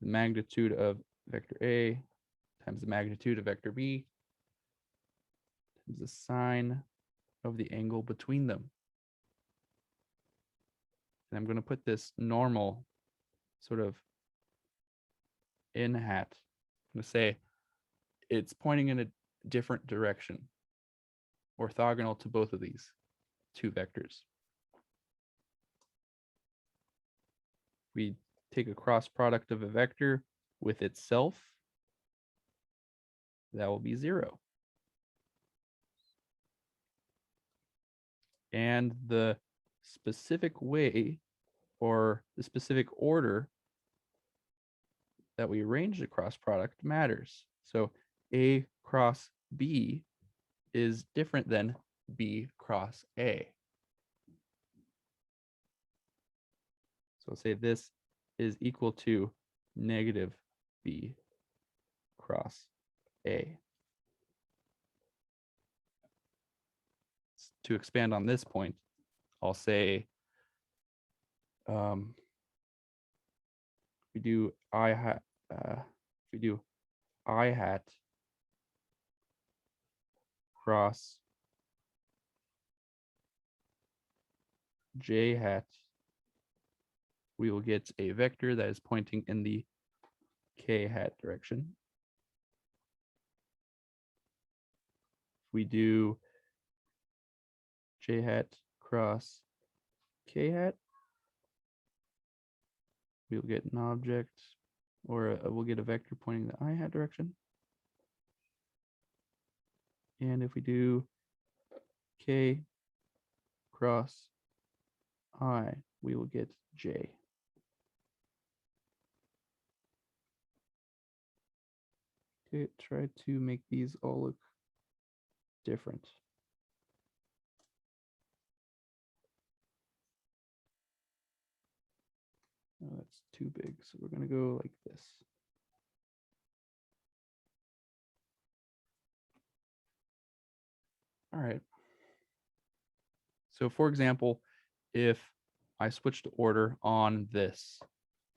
the magnitude of vector A times the magnitude of vector B times the sine of the angle between them. And I'm going to put this normal sort of in hat. I'm going to say it's pointing in a different direction, orthogonal to both of these two vectors. We take a cross product of a vector with itself, that will be 0. And the specific way or the specific order that we arrange the cross product matters. So A cross B is different than B cross A. So I'll say this is equal to negative B cross A. To expand on this point, I'll say we do I hat cross J hat, we will get a vector that is pointing in the K hat direction. If we do J hat cross K hat, we'll get an object, or we'll get a vector pointing the I hat direction. And if we do K cross I, we will get J. Okay, try to make these all look different. Oh, that's too big, so we're going to go like this. All right. So for example, if I switch to order on this,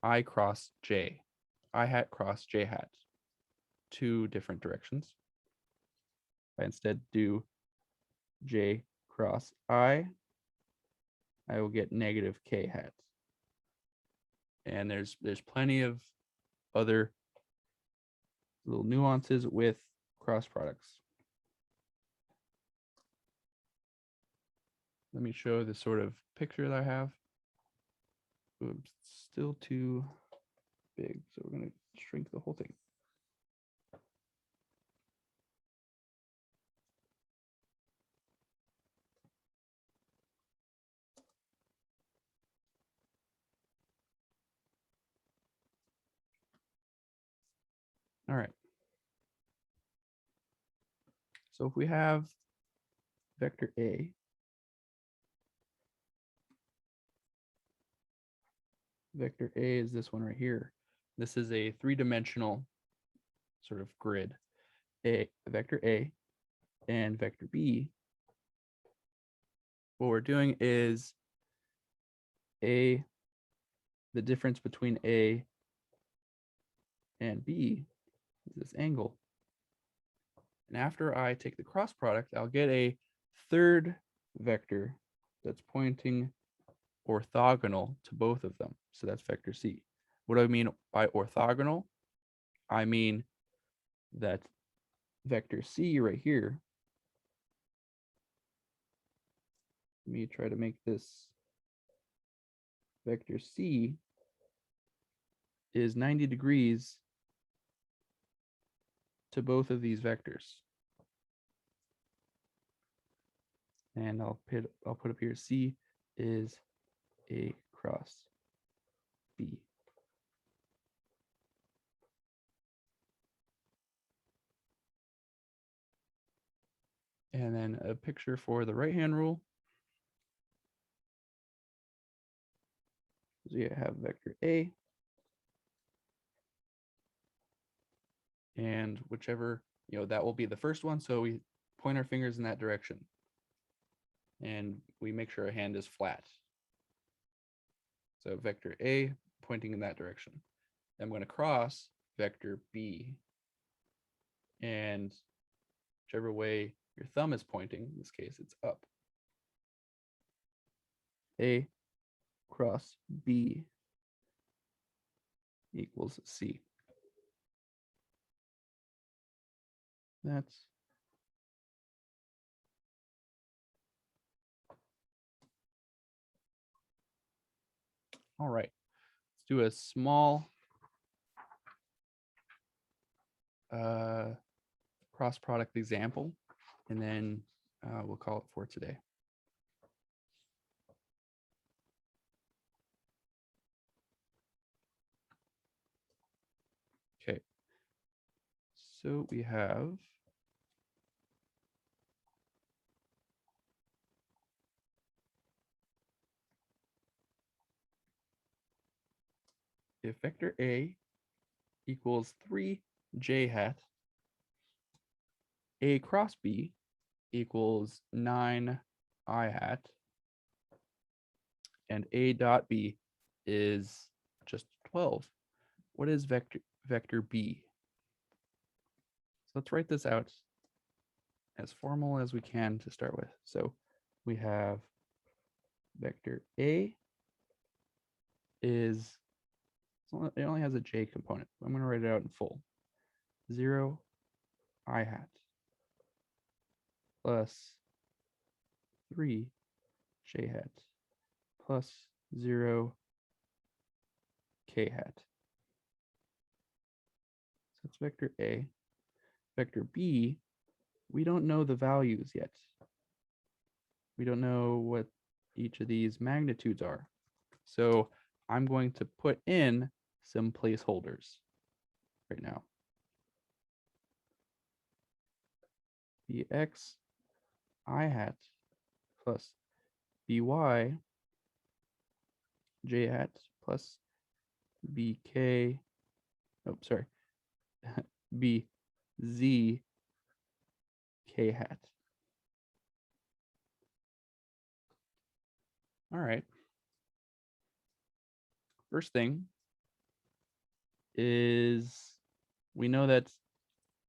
I cross j, I hat cross j hat, two different directions. If I instead do j cross I will get negative k hat. And there's plenty of other little nuances with cross products. Let me show the sort of picture that I have. Oops, still too big, so we're going to shrink the whole thing. All right. So if we have vector A, vector A is this one right here. This is a three-dimensional sort of grid. Vector A and vector B. What we're doing is the difference between A and B is this angle. And after I take the cross product, I'll get a third vector that's pointing orthogonal to both of them. So that's vector C. What do I mean by orthogonal? I mean that vector C right here, let me try to make this vector C is 90 degrees to both of these vectors. And I'll put up here C is A cross B. And then a picture for the right-hand rule. So you have vector A, and whichever, that will be the first one. So we point our fingers in that direction. And we make sure our hand is flat. So vector A pointing in that direction. I'm going to cross vector B. And whichever way your thumb is pointing, in this case, it's up. A cross B equals C. That's all right. Let's do a small cross product example, and then we'll call it for today. Okay. So we have if vector A equals 3j hat, A cross B equals 9i hat, and A dot B is just 12. What is vector B? So let's write this out as formal as we can to start with. So we have vector A is, it only has a j component. I'm going to write it out in full. 0 I hat plus 3 j hat plus 0 k hat. So that's vector A. Vector B, we don't know the values yet. We don't know what each of these magnitudes are. So I'm going to put in some placeholders right now. Bx I hat plus by j hat plus bk, oh, sorry, bz k hat. All right. First thing, is, we know that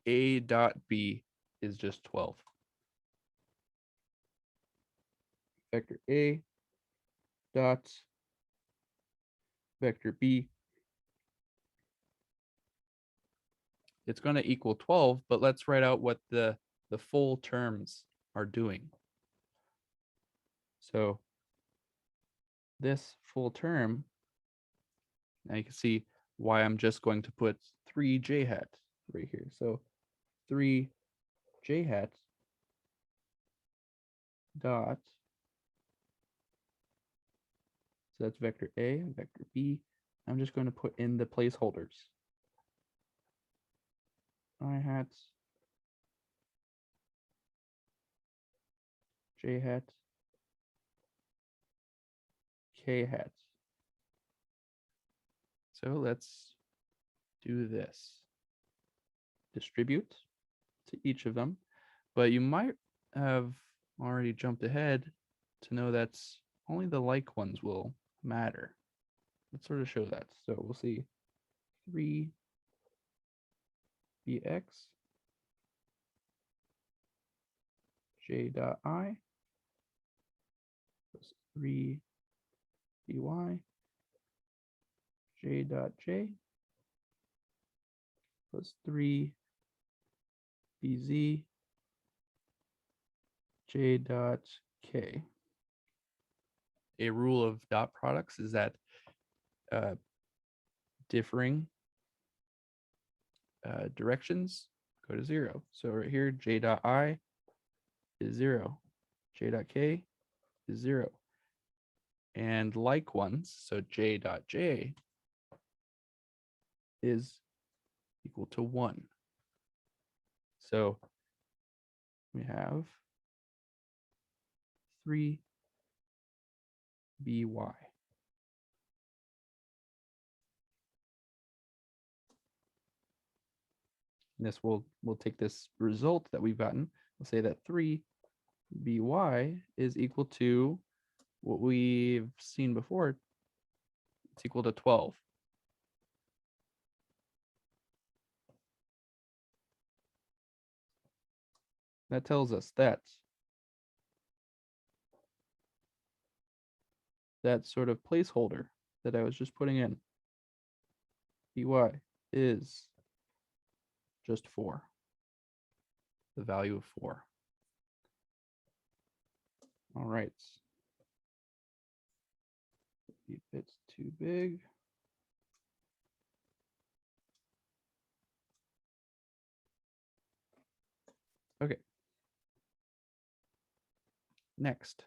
A dot B is just 12. Vector A dot vector B, it's going to equal 12, but let's write out what the full terms are doing. So this full term, now you can see why I'm just going to put 3j hat right here. So 3j hat dot, so that's vector A, vector B. I'm just going to put in the placeholders. I hat, j hat, k hat. So let's do this. Distribute to each of them, but you might have already jumped ahead to know that's only the like ones will matter. Let's sort of show that. So we'll see 3bx j dot I plus 3by j dot j plus 3bz j dot k. A rule of dot products is that differing directions go to 0. So right here, j dot I is 0, j dot k is 0. And like ones, so j dot j is equal to 1. So we have 3by. And this we'll take this result that we've gotten. We'll say that 3by is equal to what we've seen before. It's equal to 12. That tells us that that sort of placeholder that I was just putting in, by, is just 4, the value of 4. All right. If it's too big. Okay. Next.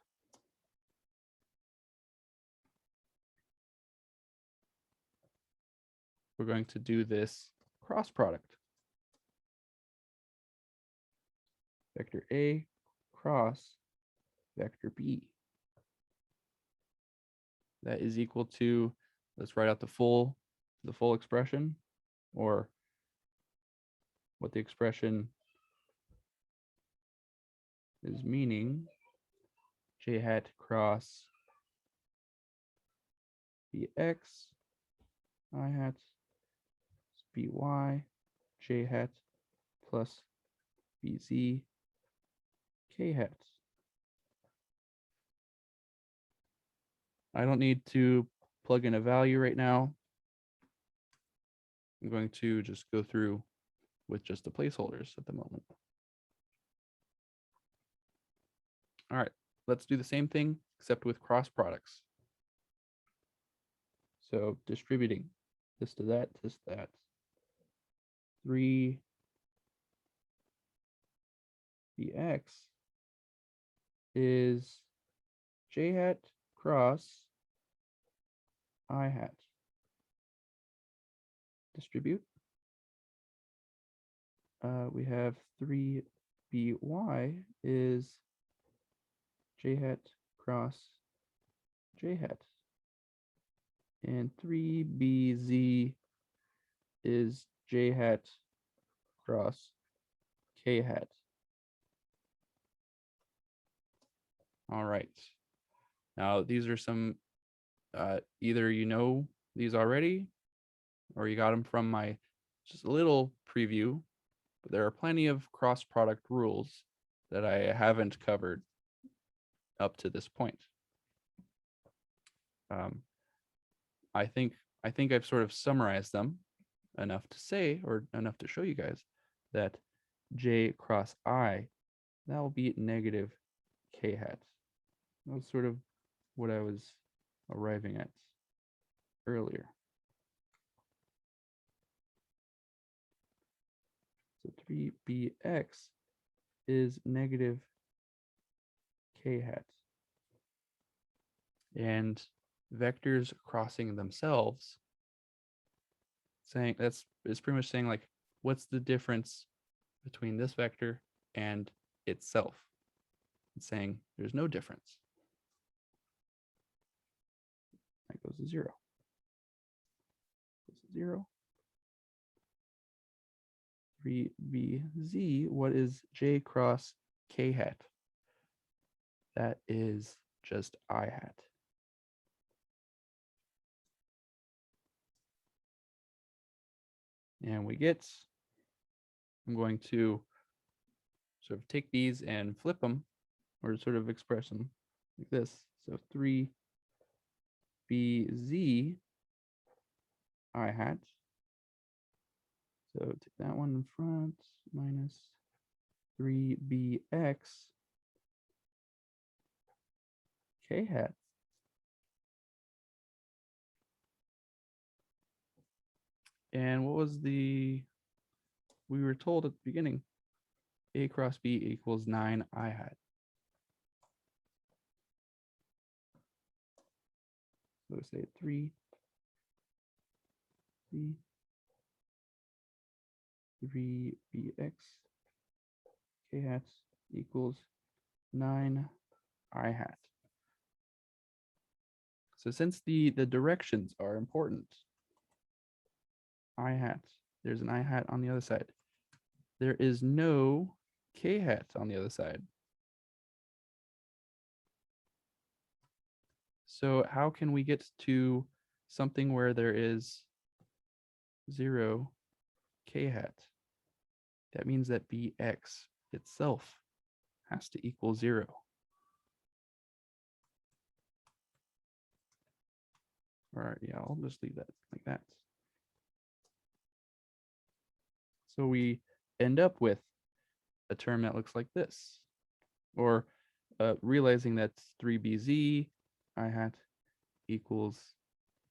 We're going to do this cross product. Vector A cross vector B. That is equal to, let's write out the full expression, or what the expression is meaning. J hat cross bx, I hat by, j hat plus bz, k hat. I don't need to plug in a value right now. I'm going to just go through with just the placeholders at the moment. All right, let's do the same thing, except with cross products. So distributing this to that, this to that. 3bx is j hat cross I hat. Distribute. We have 3by is j hat cross j hat. And 3bz is j hat cross k hat. All right. Now these are some, either you know these already, or you got them from my just a little preview, but there are plenty of cross product rules that I haven't covered up to this point. I think I've sort of summarized them enough to say, or enough to show you guys, that j cross I, that will be negative k hat. That was sort of what I was arriving at earlier. So 3bx is negative k hat. And vectors crossing themselves, saying that's pretty much saying like, what's the difference between this vector and itself? It's saying there's no difference. That goes to 0. Goes to 0. 3bz, what is j cross k hat? That is just I hat. And we get, I'm going to sort of take these and flip them, or sort of express them like this. So 3bz I hat. So take that one in front, minus 3bx k hat. And what was we were told at the beginning, a cross b equals 9 I hat. So we say 3 b 3bx k hat equals 9 I hat. So since the directions are important, I hat, there's an I hat on the other side. There is no k hat on the other side. So how can we get to something where there is 0 k hat? That means that bx itself has to equal 0. Or yeah, I'll just leave that like that. So we end up with a term that looks like this, or realizing that 3bz I hat equals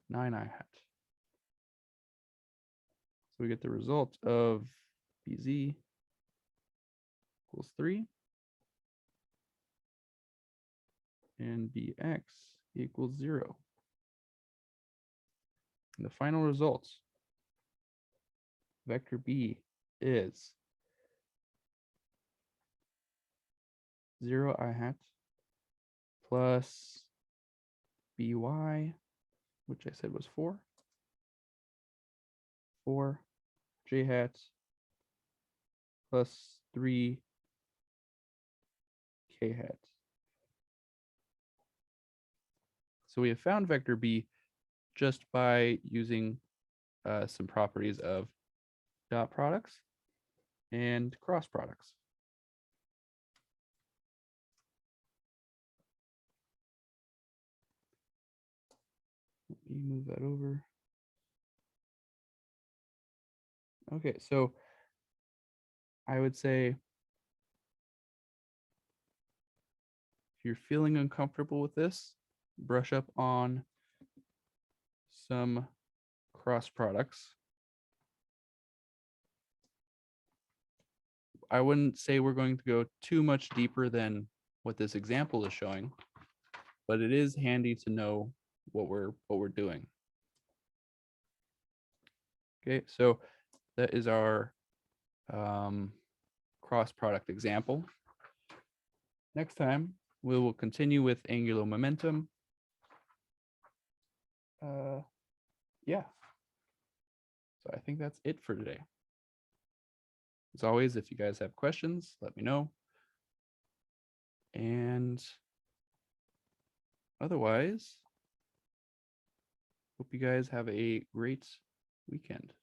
9 I hat. So we get the result of bz equals 3 and bx equals 0. And the final result, vector b is 0 I hat plus by, which I said was 4 j hat plus 3 k hat. So we have found vector b just by using some properties of dot products and cross products. Let me move that over. Okay, so I would say if you're feeling uncomfortable with this, brush up on some cross products. I wouldn't say we're going to go too much deeper than what this example is showing, but it is handy to know what we're doing. Okay, so that is our cross product example. Next time, we will continue with angular momentum. Yeah. So I think that's it for today. As always, if you guys have questions, let me know. And otherwise, hope you guys have a great weekend.